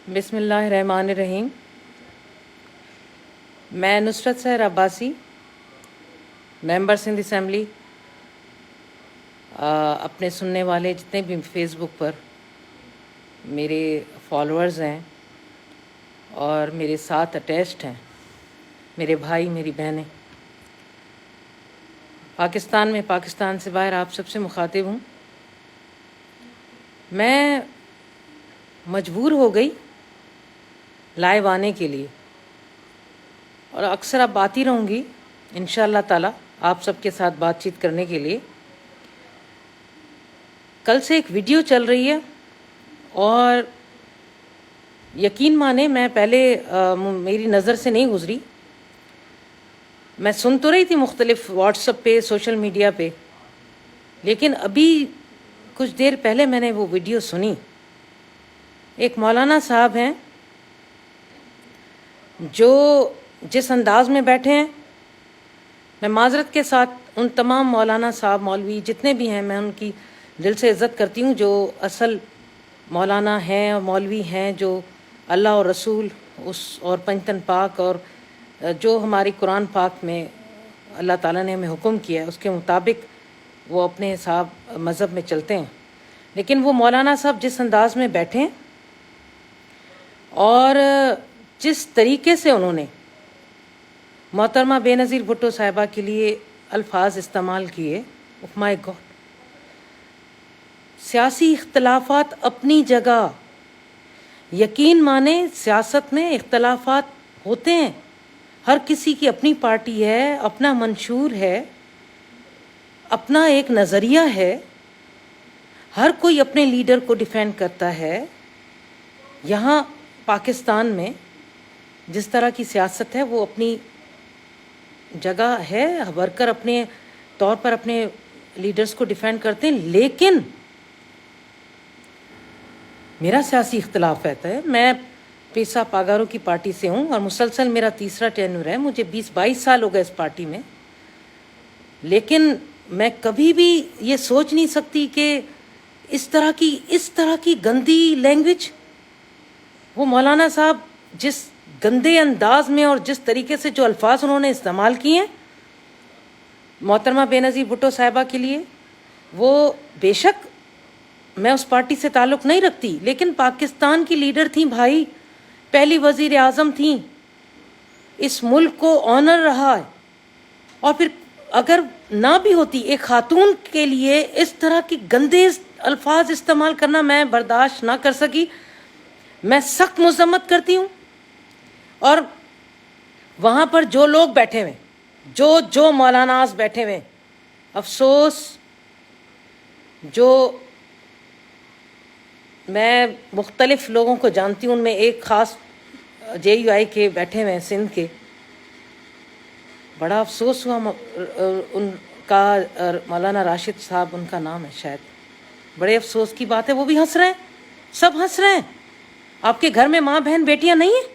بسم اللہ الرحمن الرحیم۔ میں نصرت سحر عباسی، ممبر سندھ اسمبلی، اپنے سننے والے جتنے بھی فیس بک پر میرے فالوورز ہیں اور میرے ساتھ اٹیچڈ ہیں، میرے بھائی میری بہنیں، پاکستان میں پاکستان سے باہر آپ سب سے مخاطب ہوں۔ میں مجبور ہو گئی لائیو آنے کے لیے، اور اکثر اب آتی رہوں گی انشاءاللہ تعالی آپ سب کے ساتھ بات چیت کرنے کے لیے۔ کل سے ایک ویڈیو چل رہی ہے اور یقین مانے میں پہلے میری نظر سے نہیں گزری، میں سن تو رہی تھی مختلف واٹس ایپ پہ، سوشل میڈیا پہ، لیکن ابھی کچھ دیر پہلے میں نے وہ ویڈیو سنی۔ ایک مولانا صاحب ہیں جو جس انداز میں بیٹھے ہیں، میں معذرت کے ساتھ ان تمام مولانا صاحب مولوی جتنے بھی ہیں، میں ان کی دل سے عزت کرتی ہوں جو اصل مولانا ہیں اور مولوی ہیں، جو اللہ اور رسول اور پنجتن پاک اور جو ہماری قرآن پاک میں اللہ تعالیٰ نے ہمیں حکم کیا ہے اس کے مطابق وہ اپنے حساب مذہب میں چلتے ہیں۔ لیکن وہ مولانا صاحب جس انداز میں بیٹھے ہیں اور جس طریقے سے انہوں نے محترمہ بے نظیر بھٹو صاحبہ کے لیے الفاظ استعمال کیے، اوہ مائی گاڈ۔ سیاسی اختلافات اپنی جگہ، یقین مانے سیاست میں اختلافات ہوتے ہیں، ہر کسی کی اپنی پارٹی ہے، اپنا منشور ہے، اپنا ایک نظریہ ہے، ہر کوئی اپنے لیڈر کو ڈیفینڈ کرتا ہے۔ یہاں پاکستان میں جس طرح کی سیاست ہے وہ اپنی جگہ ہے، ورکر اپنے طور پر اپنے لیڈرز کو ڈیفینڈ کرتے ہیں، لیکن میرا سیاسی اختلاف رہتا ہے۔ میں پیسہ پاگاروں کی پارٹی سے ہوں اور مسلسل میرا تیسرا ٹینور ہے، مجھے 20-22 سال ہو گئے اس پارٹی میں، لیکن میں کبھی بھی یہ سوچ نہیں سکتی کہ اس طرح کی گندی لینگویج، وہ مولانا صاحب جس گندے انداز میں اور جس طریقے سے جو الفاظ انہوں نے استعمال کیے ہیں محترمہ بے نظیر بھٹو صاحبہ کے لیے، وہ بے شک میں اس پارٹی سے تعلق نہیں رکھتی، لیکن پاکستان کی لیڈر تھیں بھائی، پہلی وزیر اعظم تھیں، اس ملک کو آنر رہا ہے، اور پھر اگر نہ بھی ہوتی ایک خاتون کے لیے اس طرح کی گندے الفاظ استعمال کرنا میں برداشت نہ کر سکی۔ میں سخت مذمت کرتی ہوں، اور وہاں پر جو لوگ بیٹھے ہوئے، جو مولاناز بیٹھے ہوئے، افسوس، جو میں مختلف لوگوں کو جانتی ہوں، ان میں ایک خاص JUI کے بیٹھے ہوئے ہیں سندھ کے، بڑا افسوس ہوا ان کا، مولانا راشد صاحب ان کا نام ہے شاید، بڑے افسوس کی بات ہے، وہ بھی ہنس رہے ہیں، سب ہنس رہے ہیں۔ آپ کے گھر میں ماں بہن بیٹیاں نہیں ہیں؟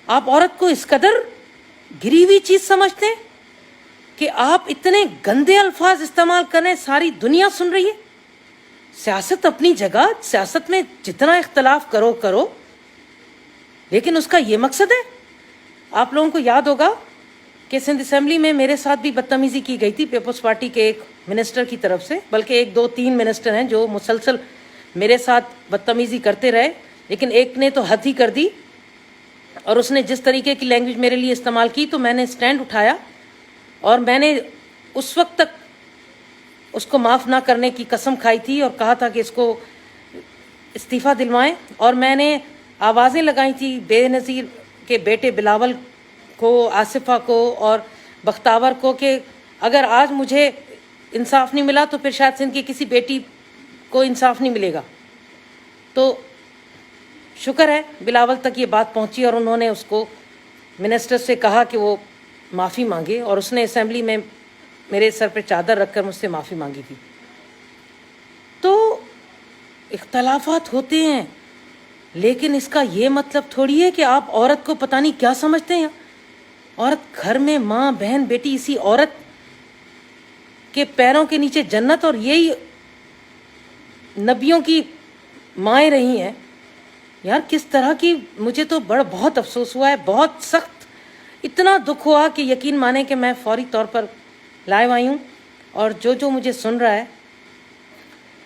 آپ عورت کو اس قدر گری ہوئی چیز سمجھتے ہیں کہ آپ اتنے گندے الفاظ استعمال کریں، ساری دنیا سن رہی ہے۔ سیاست اپنی جگہ، سیاست میں جتنا اختلاف کرو، لیکن اس کا یہ مقصد ہے۔ آپ لوگوں کو یاد ہوگا کہ سندھ اسمبلی میں میرے ساتھ بھی بدتمیزی کی گئی تھی پیپلز پارٹی کے ایک منسٹر کی طرف سے، بلکہ 1-2-3 منسٹر ہیں جو مسلسل میرے ساتھ بدتمیزی کرتے رہے، لیکن ایک نے تو حد ہی کر دی، اور اس نے جس طریقے کی لینگویج میرے لیے استعمال کی تو میں نے سٹینڈ اٹھایا، اور میں نے اس وقت تک اس کو معاف نہ کرنے کی قسم کھائی تھی اور کہا تھا کہ اس کو استعفیٰ دلوائیں، اور میں نے آوازیں لگائی تھی بے نظیر کے بیٹے بلاول کو، آصفہ کو اور بختاور کو، کہ اگر آج مجھے انصاف نہیں ملا تو پھر شاید سندھ کی کسی بیٹی کو انصاف نہیں ملے گا۔ تو شکر ہے بلاول تک یہ بات پہنچی اور انہوں نے اس کو منسٹر سے کہا کہ وہ معافی مانگے، اور اس نے اسمبلی میں میرے سر پہ چادر رکھ کر مجھ سے معافی مانگی تھی۔ تو اختلافات ہوتے ہیں، لیکن اس کا یہ مطلب تھوڑی ہے کہ آپ عورت کو پتہ نہیں کیا سمجھتے ہیں۔ عورت گھر میں ماں بہن بیٹی، اسی عورت کے پیروں کے نیچے جنت، اور یہی نبیوں کی مائیں رہی ہیں، یار کس طرح کی، مجھے تو بہت افسوس ہوا ہے، بہت سخت، اتنا دکھ ہوا کہ یقین مانیں کہ میں فوری طور پر لائیو آئی ہوں. اور جو مجھے سن رہا ہے،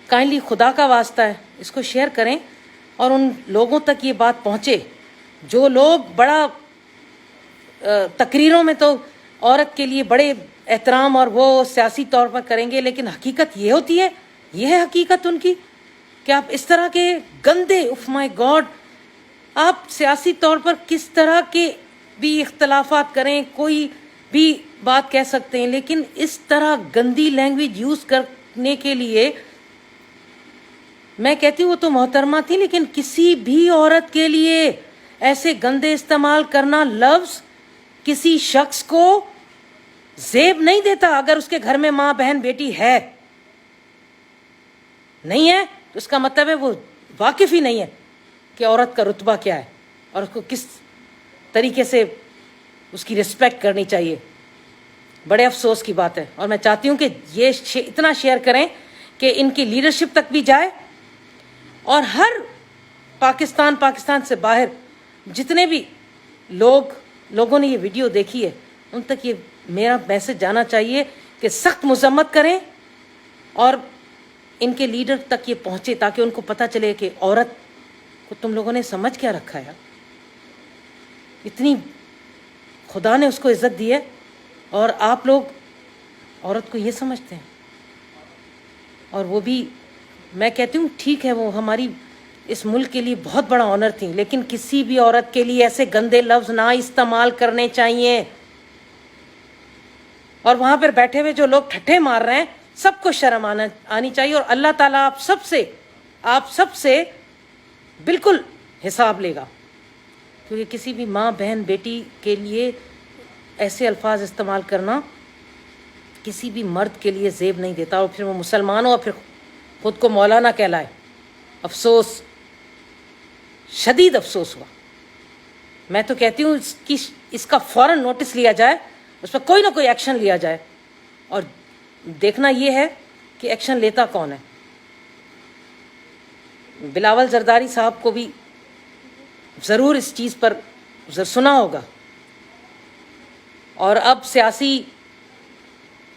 کائنڈلی خدا کا واسطہ ہے اس کو شیئر کریں اور ان لوگوں تک یہ بات پہنچے جو لوگ بڑا تقریروں میں تو عورت کے لیے بڑے احترام اور وہ سیاسی طور پر کریں گے، لیکن حقیقت یہ ہوتی ہے، یہ ہے حقیقت ان کی کہ آپ اس طرح کے گندے، اف مائی گاڈ، آپ سیاسی طور پر کس طرح کے بھی اختلافات کریں، کوئی بھی بات کہہ سکتے ہیں، لیکن اس طرح گندی لینگویج یوز کرنے کے لیے میں کہتی ہوں وہ تو محترمہ تھی، لیکن کسی بھی عورت کے لیے ایسے گندے استعمال کرنا لفظ کسی شخص کو زیب نہیں دیتا. اگر اس کے گھر میں ماں بہن بیٹی ہے نہیں ہے تو اس کا مطلب ہے وہ واقف ہی نہیں ہے کہ عورت کا رتبہ کیا ہے اور اس کو کس طریقے سے اس کی رسپیکٹ کرنی چاہیے. بڑے افسوس کی بات ہے، اور میں چاہتی ہوں کہ یہ اتنا شیئر کریں کہ ان کی لیڈرشپ تک بھی جائے، اور ہر پاکستان سے باہر جتنے بھی لوگوں نے یہ ویڈیو دیکھی ہے ان تک یہ میرا میسج جانا چاہیے کہ سخت مذمت کریں اور ان کے لیڈر تک یہ پہنچے تاکہ ان کو پتہ چلے کہ عورت کو تم لوگوں نے سمجھ کیا رکھا ہے. اتنی خدا نے اس کو عزت دی ہے اور آپ لوگ عورت کو یہ سمجھتے ہیں. اور وہ بھی میں کہتی ہوں ٹھیک ہے، وہ ہماری اس ملک کے لیے بہت بڑا آنر تھی، لیکن کسی بھی عورت کے لیے ایسے گندے لفظ نہ استعمال کرنے چاہیے. اور وہاں پر بیٹھے ہوئے جو لوگ ٹھٹھے مار رہے ہیں سب کو شرم آنی چاہیے، اور اللہ تعالیٰ آپ سب سے بالکل حساب لے گا، کیونکہ کسی بھی ماں بہن بیٹی کے لیے ایسے الفاظ استعمال کرنا کسی بھی مرد کے لیے زیب نہیں دیتا، اور پھر وہ مسلمان ہو اور پھر خود کو مولانا کہلائے. افسوس، شدید افسوس ہوا. میں تو کہتی ہوں اس کا فوراً نوٹس لیا جائے، اس پر کوئی نہ کوئی ایکشن لیا جائے، اور دیکھنا یہ ہے کہ ایکشن لیتا کون ہے. بلاول زرداری صاحب کو بھی ضرور اس چیز پر سنا ہوگا. اور اب سیاسی،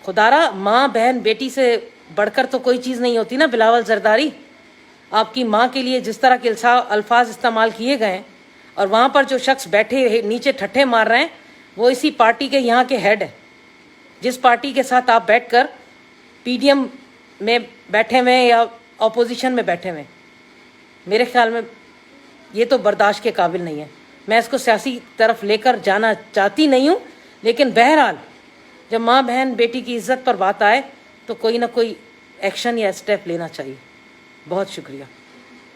خدارا ماں بہن بیٹی سے بڑھ کر تو کوئی چیز نہیں ہوتی نا. بلاول زرداری، آپ کی ماں کے لیے جس طرح کے الفاظ استعمال کیے گئے ہیں، اور وہاں پر جو شخص بیٹھے نیچے ٹھٹھے مار رہے ہیں وہ اسی پارٹی کے یہاں کے ہیڈ ہے، جس پارٹی کے ساتھ آپ بیٹھ کر پی ڈی ایم میں بیٹھے ہوئے یا اپوزیشن میں بیٹھے ہوئے. میرے خیال میں یہ تو برداشت کے قابل نہیں ہے. میں اس کو سیاسی طرف لے کر جانا چاہتی نہیں ہوں، لیکن بہرحال جب ماں بہن بیٹی کی عزت پر بات آئے تو کوئی نہ کوئی ایکشن یا اسٹیپ لینا چاہیے. بہت شکریہ.